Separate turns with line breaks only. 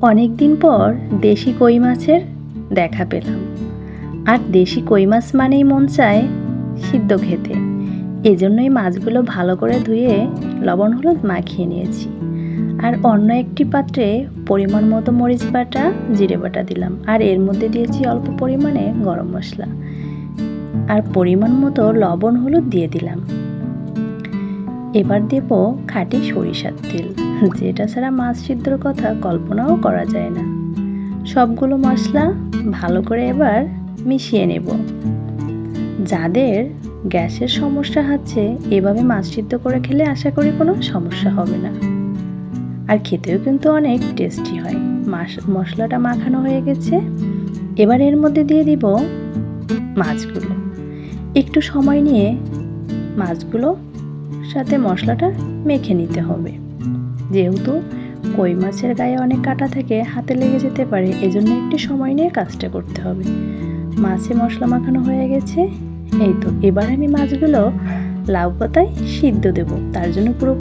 অনেক দিন পর দেশি কই মাছের দেখা পেলাম। আর দেশি কই মাছ মানেই মন চায় সিদ্ধ খেতে। এজন্যই মাছগুলো ভালো করে ধুয়ে লবণ হলুদ মাখিয়ে নিয়েছি। আর অন্য একটি পাত্রে পরিমাণ মতো মরিচ বাটা, জিরে বাটা দিলাম। আর এর মধ্যে দিয়েছি অল্প পরিমাণে গরম মশলা আর পরিমাণ মতো লবণ হলুদ দিয়ে দিলাম। এবার দেব খাঁটি সরিষার তেল, যেটা ছাড়া মাছ সিদ্ধর কথা কল্পনাও করা যায় না। সবগুলো মশলা ভালো করে এবার মিশিয়ে নেব। যাদের গ্যাসের সমস্যা হচ্ছে এভাবে মাছ সিদ্ধ করে খেলে আশা করি কোনো সমস্যা হবে না। আর খেতেও কিন্তু অনেক টেস্টি হয়। মশলাটা মাখানো হয়ে গেছে। এবার এর মধ্যে দিয়ে দিব মাছগুলো। একটু সময় নিয়ে মাছগুলো সাথে মশলাটা মেখে নিতে হবে। যেহেতু কই মাছের গায়ে অনেক কাঁটা থাকে, হাতে লেগে যেতে পারে, এজন্য একটু সময় নিয়ে কাজটা করতে হবে। মাছে মশলা মাখানো হয়ে গেছে। এই তো এবার আমি মাছগুলো লাউ পাতায় সিদ্ধ দেব। তার জন্য পুরো